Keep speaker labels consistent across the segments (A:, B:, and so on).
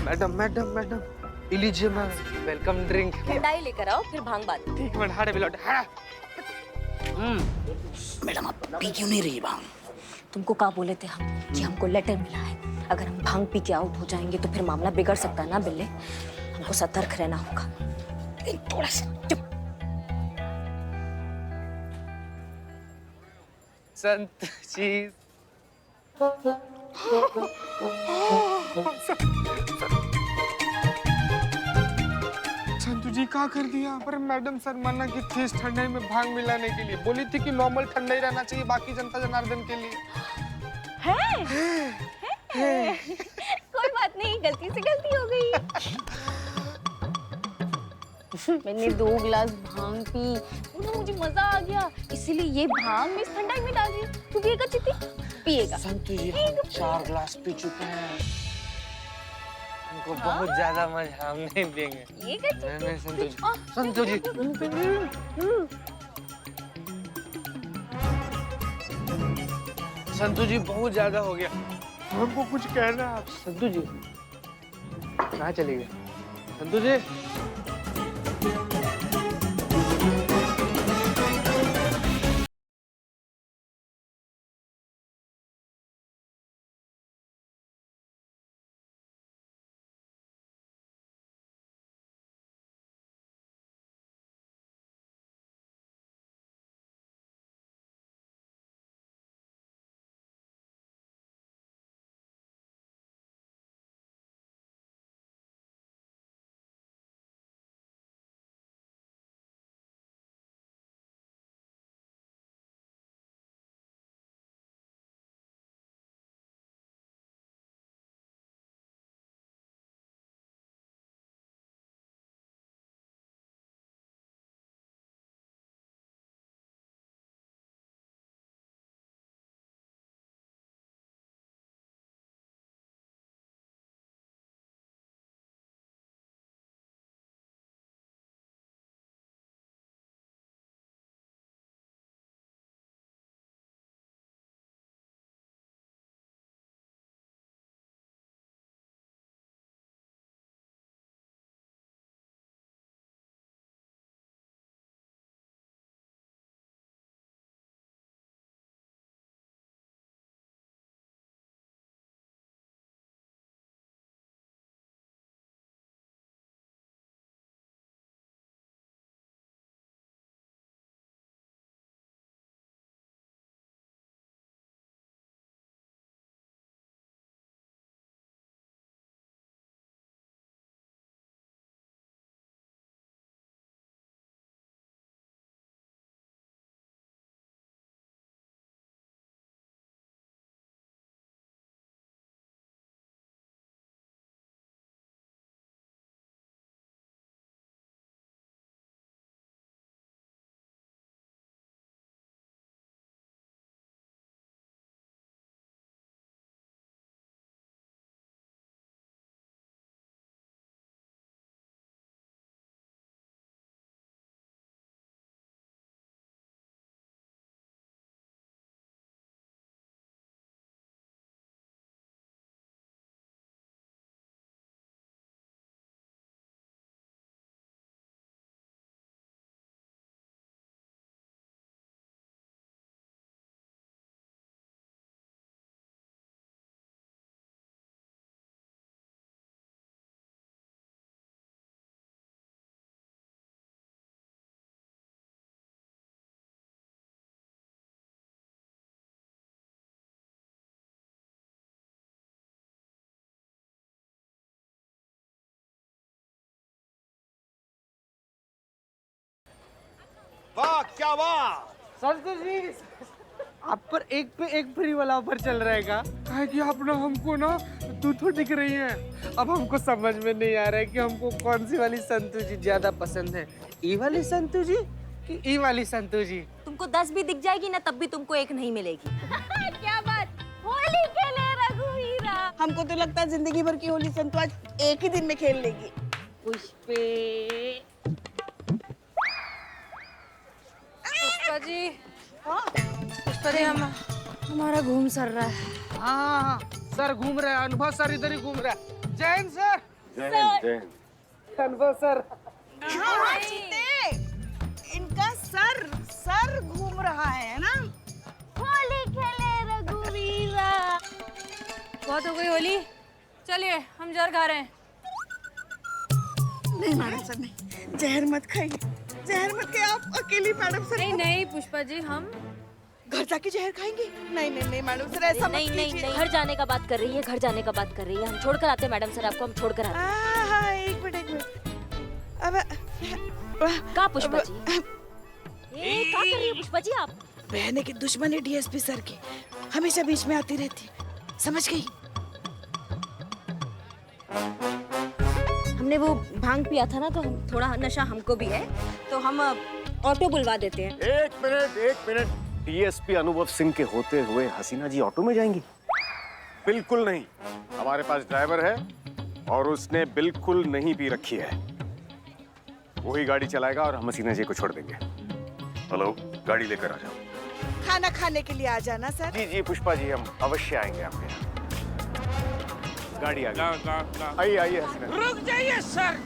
A: Madam madam madam लीजिए ma'am, welcome drink.
B: ठंडाई लेकर आओ, फिर भांग बात।
A: ठीक है, हाड़े बिलोट हाड़ा।
C: मैडम आप पी क्यों नहीं रही भांग?
B: तुमको कहा बोले थे हम कि हमको लेटर मिला है, अगर हम भांग पी के आउट हो जाएंगे तो फिर मामला बिगड़ सकता है ना बिल्ले। हमको सतर्क रहना होगा।
C: लेकिन थोड़ा सा चुप।
A: संत जी संतू जी क्या कर दिया? पर मैडम सर मना की थी इस ठंडाई में भांग मिलाने के लिए, बोली थी कि नॉर्मल ठंडा ही रहना चाहिए बाकी जनता जनार्दन के लिए।
B: है? कोई बात नहीं, गलती से गलती हो गई। मैंने 2 गिलास भांग पी, तो मुझे मजा आ गया, इसीलिए ये भांग मैं इस ठंडाई में डाल दी। तू पिएगा चिट्टी? पिएगा।
A: संतू जी हम 4 ग्लास पी चुके हैं, हमको बहुत ज्यादा मजा, हम नहीं देंगे। नहीं संतू जी, संतू जी। संतू जी बहुत ज्यादा हो गया, हमको कुछ कहना है आप। संतू जी कहाँ चले गए? संतू जी
D: वाह क्या वाह।
A: संतू जी आप पर एक पे एक फ्री वाला ऑफर चल रहा है का? है कि आप ना हमको ना तू दिख रही है, अब हमको समझ में नहीं आ रहा है कि हमको कौन सी वाली संतू जी ज्यादा पसंद है, ई वाली संतू जी कि ई वाली संतू जी?
B: तुमको 10 भी दिख जाएगी ना, तब भी तुमको एक नहीं मिलेगी। क्या बात, होली खेले रघुवीरा।
C: हमको तो लगता है जिंदगी भर की होली संतु आज एक ही दिन में खेल लेगी।
B: पुष्पे। पुष्पा जी, पुष्पा जी हमारा घूम सर रहा है।
A: हाँ सर घूम रहे हैं, अनुभव सर इधर ही घूम रहा है। जय हिंद सर। Confirm sir.
C: हाँ, चीते, इनका सर घूम रहा है ना।
B: होली खेले रघुवीरा।
E: बहुत हो गई होली, चलिए हम जहर खा रहे हैं।
C: नहीं मैडम सर नहीं, जहर मत खाइए, जहर मत खाइए आप अकेली मैडम सर।
E: नहीं नहीं पुष्पा जी, हम
C: घर जाके जहर खाएंगे। नहीं नहीं नहीं मैडम सर ऐसा मत कीजिए।
F: घर जाने का बात कर रही है, घर जाने का बात कर रही है। हम छोड़ कर आते हैं मैडम सर, आपको हम छोड़ कर आते हैं।
C: हाँ एक मिनट। अब
F: कहाँ पुष्पा जी? ये क्या कर रही है पुष्पा जी आप?
C: बहने की दुश्मनी डीएसपी सर की हमेशा बीच में आती रहती, समझ गई?
F: हमने वो भांग पिया था ना, तो हम थोड़ा नशा हमको भी है, तो हम ऑटो बुलवा देते हैं।
D: एक मिनट। डीएसपी अनुभव सिंह के होते हुए हसीना जी ऑटो में जाएंगी? बिल्कुल नहीं। हमारे पास ड्राइवर है और उसने बिल्कुल नहीं पी रखी है। वही गाड़ी चलाएगा और हम हसीना जी को छोड़ देंगे। हेलो, गाड़ी लेकर आ जाओ।
C: खाना खाने के लिए आ जाना सर।
D: जी जी पुष्पा जी, हम अवश्य आएंगे आपके यहाँ। गाड़ी आ गई। आइए आइए हसीना जी।
G: रुक जाइए sir.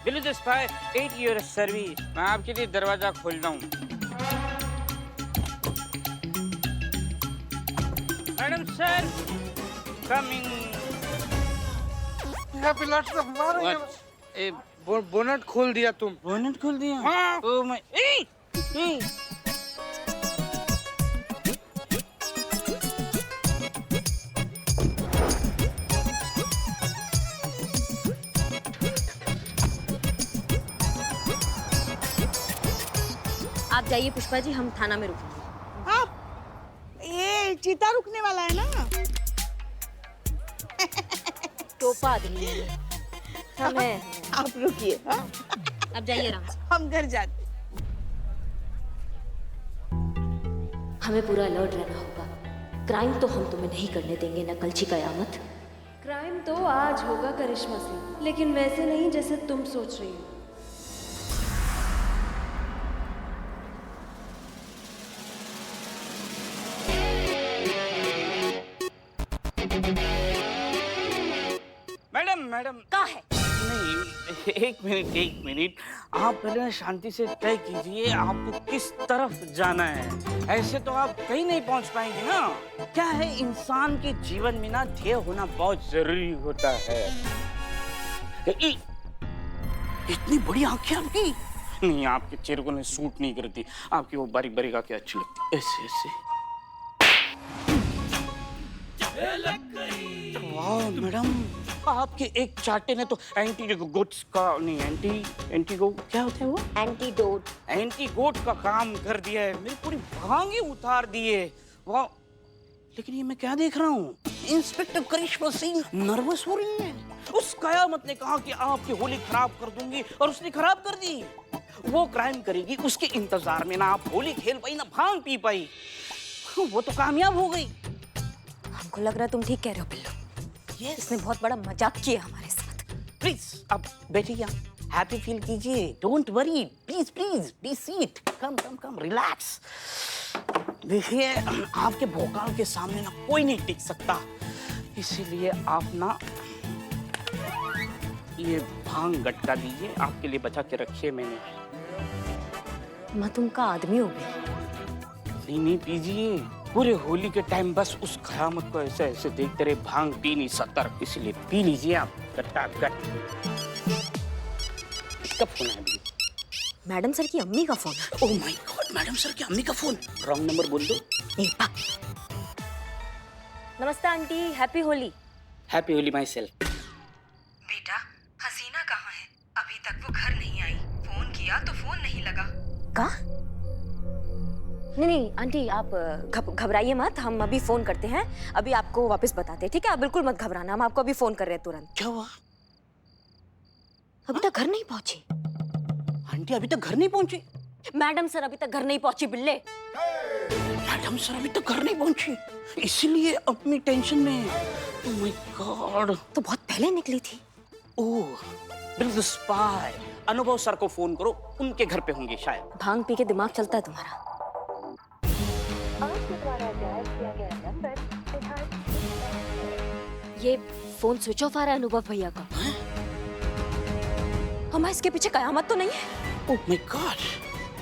G: Bill this fire 8 year service. मैं आपके लिए दरवाजा खोल रहा हूँ। Madam sir coming.
A: बोनट खोल दिया तुम।
G: बोनट खोल दिया?
A: हाँ।
G: ओ मैं
F: आप जाइए पुष्पा जी, हम थाना में रुकेंगे।
C: हाँ ये चीता रुकने वाला है ना।
F: टोपा आदमी है ये। हम हैं।
C: आप रुकिए। हाँ?
F: अब जाइए आराम से।
C: हम घर जाते।
F: हमें पूरा अलर्ट रहना होगा। क्राइम तो हम तुम्हें नहीं करने देंगे, न कलची कयामत।
E: क्राइम तो आज होगा करिश्मा से, लेकिन वैसे नहीं जैसे तुम सोच रही हो।
G: मैडम
F: कहाँ है?
G: नहीं, एक मिनट। आप पहले ना शांति से तय कीजिए आपको किस तरफ जाना है। ऐसे तो आप कहीं नहीं पहुंच पाएंगे ना। क्या है, इंसान के जीवन में ना ध्येय होना बहुत जरूरी होता है। इतनी बड़ी आंखें आपकी? नहीं, आपके चेहरे को सूट नहीं करती। आपकी वो बारीक बारीक आंखें अच्छी लगती। ऐसे ऐसे। वाह मैडम, आपके एक चाटे ने तो एंटीगोट्स का नहीं, एंटीगो क्या होता है वो?
F: एंटीडोट।
G: एंटीगोट का काम कर दिया है। मेरी पूरी भांगे उतार दिए। वाह, लेकिन ये मैं क्या देख रहा हूँ? इंस्पेक्टर करिश्मा सिंह नर्वस हो रही है। उस कयामत ने कहा कि आपकी होली खराब कर दूंगी और उसने खराब कर दी। वो क्राइम करेगी, उसके इंतजार में ना आप होली खेल पाई ना भांग पी पाई। वो तो कामयाब हो गई।
F: हमको लग रहा है तुम ठीक कह रहे हो बिल्लू। इसने बहुत बड़ा मजाक किया हमारे साथ।
G: प्लीज अब बैठिए, हैप्पी फील कीजिए। Don't worry, please please be seat. Come relax. देखिए, आपके भोकाल के सामने ना कोई नहीं टिक सकता, इसीलिए आप ना ये भांग गटका दीजिए। आपके लिए बचा के रखिए मैंने।
F: मैं तुमका आदमी हो गई।
G: नहीं पीजिए। पूरे होली के टाइम बस उस कयामत को ऐसे ऐसे देखते रहे, भांग पी नहीं सतर्क, इसलिए पी लीजिए आप गट्टा गट। किसका फोन है अभी?
F: मैडम सर की अम्मी का phone.
G: Oh my God, madam sir की अम्मी का फोन। रॉन्ग नंबर बोल दो।
F: नमस्ते aunty, happy Holi.
G: Happy Holi my self.
H: बेटा, हसीना कहाँ है? अभी तक वो घर नहीं आई। फोन किया तो फोन नहीं लगा।
F: का? नहीं आंटी, आप घबराइए मत, हम अभी फोन करते हैं। अभी आपको वापस बताते हैं, ठीक है? आप बिल्कुल मत घबराना, हम आपको अभी फोन कर रहे हैं तुरंत।
G: क्या हुआ?
F: अभी तक घर नहीं पहुंची।
G: आंटी अभी तक घर नहीं पहुंची?
F: मैडम सर अभी तक घर नहीं पहुंची बिल्ले।
G: मैडम सर अभी तक घर नहीं पहुंची, इसलिए अपनी टेंशन में। ओह माय गॉड,
F: तो बहुत पहले निकली थी।
G: ओह बिल स्पाई। अनुभव सर को फोन करो, उनके घर पे होंगे शायद।
F: भांग पी के दिमाग चलता है तुम्हारा। ये फोन स्विच ऑफ आ रहा है अनुभव भैया का। अम्मा इसके पीछे कयामत तो नहीं है?
G: ओह माय गॉड,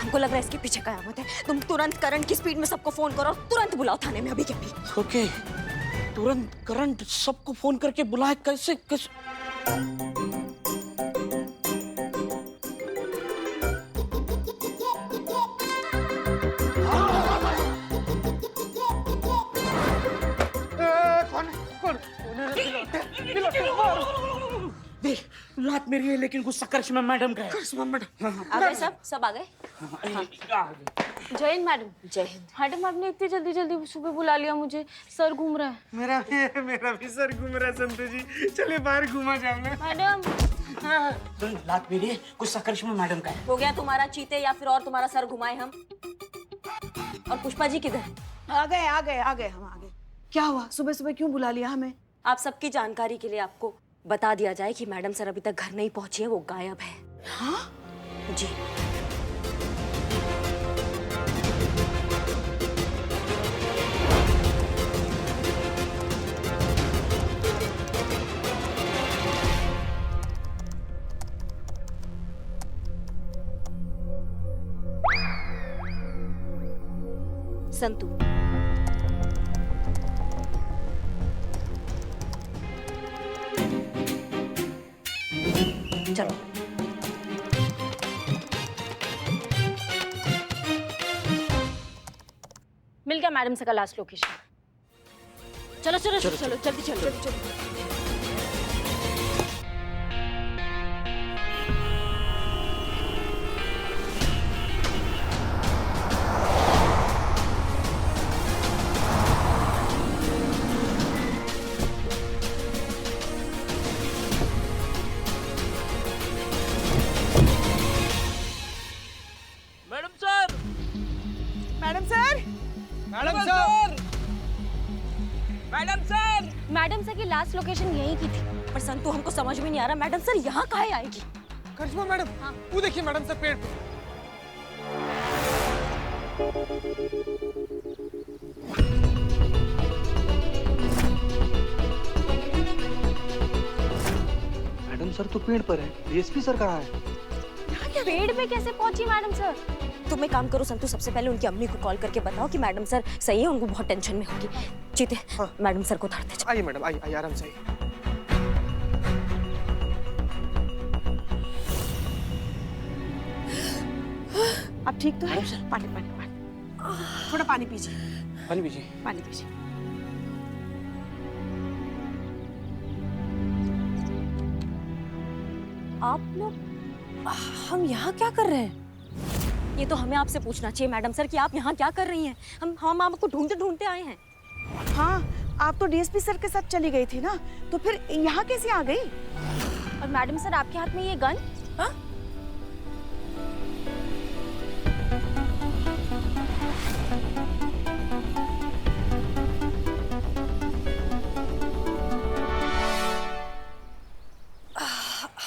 F: हमको लग रहा है इसके पीछे कयामत है। तुम तुरंत करंट की स्पीड में सबको फोन करो और तुरंत बुलाओ थाने में अभी के अभी।
G: ओके, तुरंत करंट सबको फोन करके बुलाए। कैसे कैसे? देख, लात मेरी है लेकिन गुस्सा करिश्मा मैडम का है।
A: करिश्मा मैडम,
F: आ गए सब आ गए?
B: जय हिंद मैडम।
F: जय हिंद।
B: मैडम आपने इतनी जल्दी जल्दी सुबह बुला लिया मुझे, सर घूम रहा है।
A: मेरा भी सर घूम रहा है संतु जी, चलिए बाहर घुमा जाऊंगा।
B: मैडम
G: लात मेरी है, गुस्सा करिश्मा मैडम का है।
F: हो गया तुम्हारा चीते या फिर और तुम्हारा सर घुमाए हम? और पुष्पा जी किधर?
C: आ गए हम आ गए। क्या हुआ, सुबह सुबह क्यों बुला लिया हमें?
F: आप सबकी जानकारी के लिए आपको बता दिया जाए कि मैडम सर अभी तक घर नहीं पहुंची है, वो गायब है।
C: हाँ?
F: जी। संतु, चलो।
B: मिल गया मैडम से का लास्ट लोकेशन।
F: चलो चलो चलो चलो जल्दी चलो।
B: मैडम सर की लास्ट लोकेशन यही की थी।
F: पर संतु हमको समझ में नहीं आ रहा मैडम सर यहाँ काहे आएगी?
A: करिश्मा मैडम, वो देखिए मैडम सर पेड़ पे।
I: मैडम सर तो पेड़ पर है, डीएसपी सर कहाँ है?
B: पेड़ पे कैसे पहुंची मैडम सर?
F: तुम एक काम करो संतु, सबसे पहले उनकी अम्मी को कॉल करके बताओ कि मैडम सर सही है, उनको बहुत टेंशन में होगी। चीते, मैडम सर को धरते चलो।
A: आइए मैडम, आइए आराम से आइए।
C: आप ठीक तो है? पानी थोड़ा पानी पीजिए।
G: पानी पीजिए।
C: पानी पीजिए।
F: आप लोग, हम यहाँ क्या कर रहे हैं? ये तो हमें आपसे पूछना चाहिए मैडम सर कि आप यहाँ क्या कर रही हैं? हम आपको ढूंढते ढूंढते आए हैं।
C: हाँ, आप तो डीएसपी सर के साथ चली गई थी ना, तो फिर यहाँ कैसे आ गई?
B: और मैडम सर आपके हाथ में ये गन?
C: हाँ?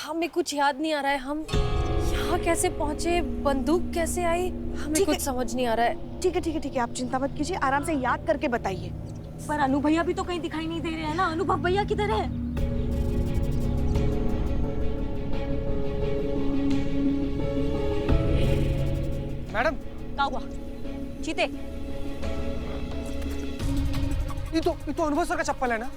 E: हमें कुछ याद नहीं आ रहा है, हम यहाँ कैसे पहुँचे, बंदूक कैसे आई, हमें कुछ समझ नहीं आ रहा है।
C: ठीक है, आप चिंता मत कीजिए, आराम से याद करके बताइए।
F: पर अनु भैया भी तो कहीं दिखाई नहीं दे रहे हैं ना। अनुभव भैया किधर है?
A: मैडम,
F: क्या हुआ? चीते,
A: ये तो अनुभव सर का चप्पल है ना?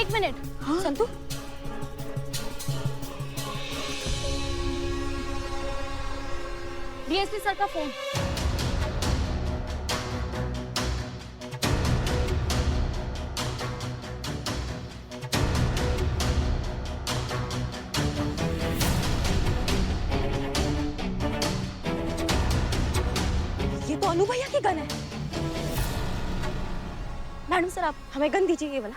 B: एक मिनट।
C: हाँ?
F: संतु,
B: डीएसपी सर का फोन।
F: ये तो अनु भैया की गन है। मैडम सर, आप हमें गन दीजिए, ये वाला।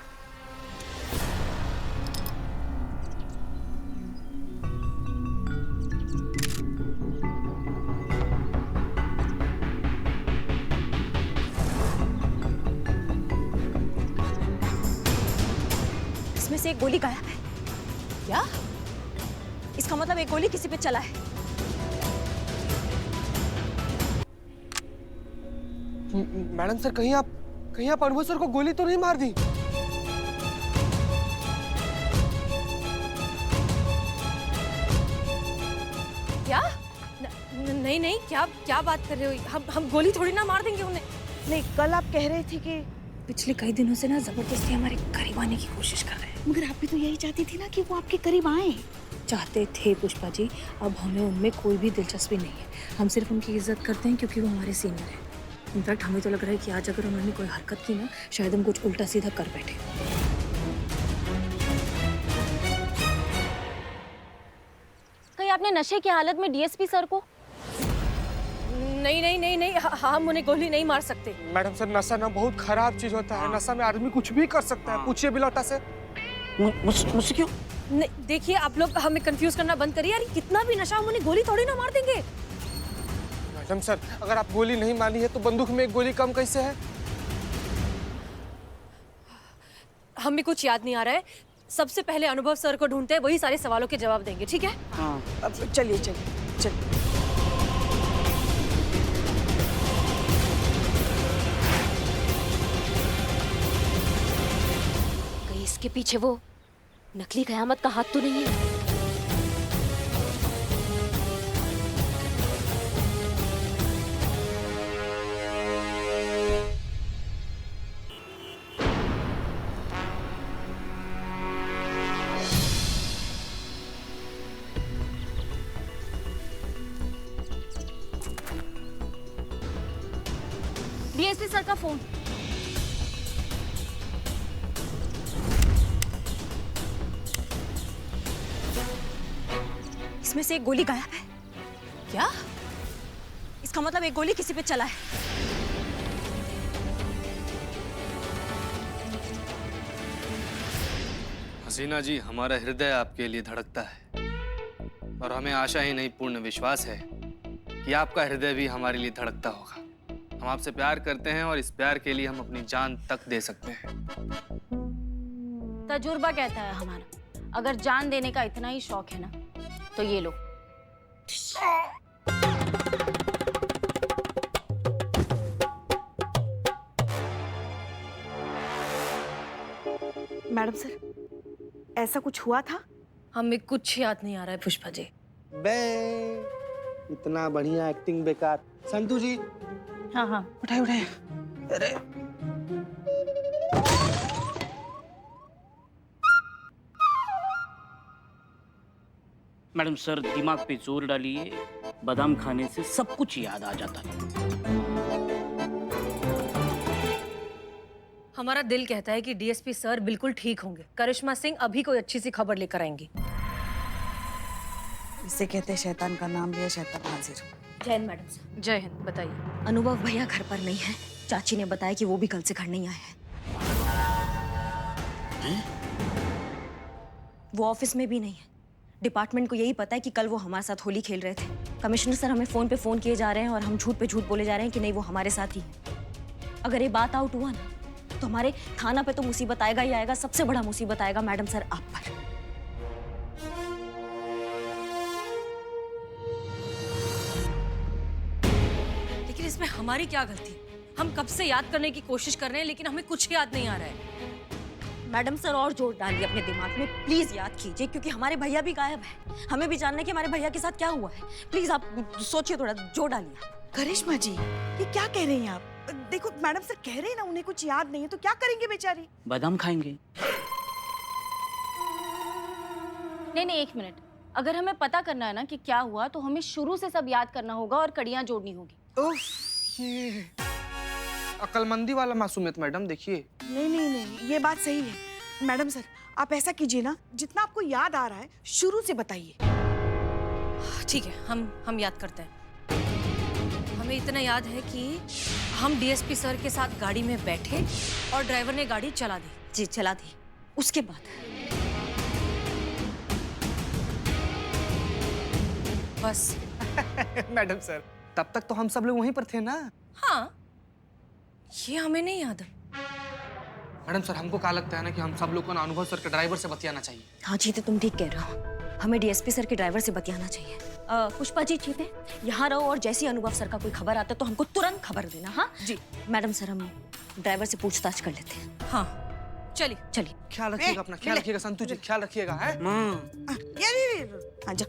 F: इसमें से एक गोली गायब है। क्या? इसका मतलब एक गोली किसी पे चला है।
A: मैडम सर, कहीं आप अनुभव सर को गोली तो नहीं मार दी?
E: क्या? नहीं नहीं, क्या बात कर रहे हो? हम गोली थोड़ी ना मार देंगे उन्हें।
C: नहीं, कल आप कह रहे थे कि
E: पिछले कई दिनों से ना जबरदस्ती हमारे करीब आने की कोशिश कर रहे हैं।
C: मगर आप भी तो यही चाहती थी ना कि वो आपके करीब आए।
E: चाहते थे पुष्पा जी, अब हमें उनमें कोई भी दिलचस्पी नहीं है। हम सिर्फ उनकी इज्जत करते हैं क्योंकि वो हमारे सीनियर हैं। इनफैक्ट हमें तो लग रहा है कि आज अगर उन्होंने कोई हरकत की ना, शायद हम कुछ उल्टा सीधा कर बैठे।
B: कहीं आपने नशे की हालत में डीएसपी सर को?
E: नहीं, हम उन्हें गोली नहीं मार सकते।
A: मैडम सर, नशा ना बहुत खराब चीज होता है। नशा में आदमी कुछ भी कर सकता है। पूछिए बिलौटा से।
G: मुझसे क्यों?
E: देखिए, आप लोग हमें कंफ्यूज करना बंद करिए यार। कितना भी नशा, हम उन्हें गोली थोड़ी ना मार देंगे।
A: मैडम सर, अगर आप गोली नहीं मानी है तो बंदूक में एक गोली कम कैसे है?
E: हमें कुछ याद नहीं आ रहा है। सबसे पहले अनुभव सर को ढूंढते हैं, वही सारे सवालों के जवाब देंगे, ठीक है?
G: हाँ।
C: अब चलिए।
B: कहीं इसके पीछे वो नकली कयामत का हाथ तो नहीं है? डीएसपी सर का फोन।
F: इसमें से एक गोली गायब है।
E: क्या?
F: इसका मतलब एक गोली किसी पे चला है।
J: हसीना जी, हमारा हृदय आपके लिए धड़कता है और हमें आशा ही नहीं पूर्ण विश्वास है कि आपका हृदय भी हमारे लिए धड़कता होगा। हम आपसे प्यार करते हैं और इस प्यार के लिए हम अपनी जान तक दे सकते हैं।
B: तजुर्बा कहता है हमारा, अगर जान देने का इतना ही शौक है ना तो ये लो।
C: मैडम सर, ऐसा कुछ हुआ था?
E: हमें कुछ याद नहीं आ रहा है पुष्पा जी।
A: बे, इतना बढ़िया एक्टिंग बेकार। संतू जी।
B: हाँ।
A: उठाए। अरे
G: मैडम सर, दिमाग पे जोर डालिए। बादाम खाने से सब कुछ याद आ जाता है।
E: हमारा दिल कहता है कि डीएसपी सर बिल्कुल ठीक होंगे। करिश्मा सिंह अभी कोई अच्छी सी खबर लेकर आएंगी।
C: इसे कहते हैं शैतान का नाम लिया शैतान हाजिर।
B: जय हिंद मैडम सर।
E: जय हिंद। बताइए।
F: अनुभव भैया घर पर नहीं है। चाची ने बताया कि वो भी कल से घर नहीं आए हैं। वो ऑफिस में भी नहीं है। डिपार्टमेंट को यही पता है कि कल वो हमारे साथ होली खेल रहे थे। कमिश्नर सर हमें फोन पे फोन किए जा रहे हैं और हम झूठ पे झूठ बोले जा रहे हैं कि नहीं वो हमारे साथ ही है। अगर ये बात आउट हुआ ना तो हमारे थाना पे तो मुसीबत आएगा ही आएगा। सबसे बड़ा मुसीबत आएगा मैडम सर आप पर।
E: लेकिन इसमें हमारी क्या गलती? हम कब से याद करने की कोशिश कर रहे हैं लेकिन हमें कुछ याद नहीं आ रहा है।
F: मैडम सर और जोर डालिए अपने दिमाग में, प्लीज याद कीजिए, क्योंकि हमारे भैया भी गायब है। हमें भी जानना है कि हमारे भैया के साथ क्या हुआ है। प्लीज आप सोचिए, थोड़ा जोर डालिए।
C: करिश्मा जी, ये क्या कह रही हैं आप? देखो मैडम सर कह रहे हैं ना उन्हें कुछ याद नहीं है, तो क्या करेंगे बेचारी?
G: बादाम खाएंगे।
B: नहीं, एक मिनट। अगर हमें पता करना है ना कि क्या हुआ तो हमें शुरू से सब याद करना होगा और कड़ियां जोड़नी होगी।
A: उफ, ये अक्लमंदी वाला मासूमियत मैडम। देखिए,
C: नहीं, ये बात सही है। मैडम सर, आप ऐसा कीजिए ना, जितना आपको याद आ रहा है शुरू से बताइए।
E: ठीक है, हम याद करते हैं। हमें इतना याद है कि हम डीएसपी सर के साथ गाड़ी में बैठे और ड्राइवर ने गाड़ी चला दी।
F: जी चला दी। उसके बाद
E: बस।
A: मैडम सर, तब तक तो हम सब लोग वहीं पर थे ना?
E: हाँ, ये हमें नहीं याद।
A: मैडम सर, हमको क्या लगता है ना कि हम सब लोग को ना अनुभव सर के ड्राइवर से बतियाना चाहिए।
F: हाँ जी, तो तुम ठीक कह रहे हो। हमें डीएसपी सर के ड्राइवर से बतियाना चाहिए। पुष्पा जी चीते यहाँ रहो और जैसे ही अनुभव सर का कोई खबर आता है तो हमको तुरंत खबर देना। हाँ
C: जी
F: मैडम सर, हम ड्राइवर से पूछताछ कर लेते हैं।
C: हाँ चलिए
F: चलिए।
A: ख्याल रखिएगा अपना, ख्याल रखिएगा संतु जी, ख्याल रखिएगा है।
C: ये हाँ जा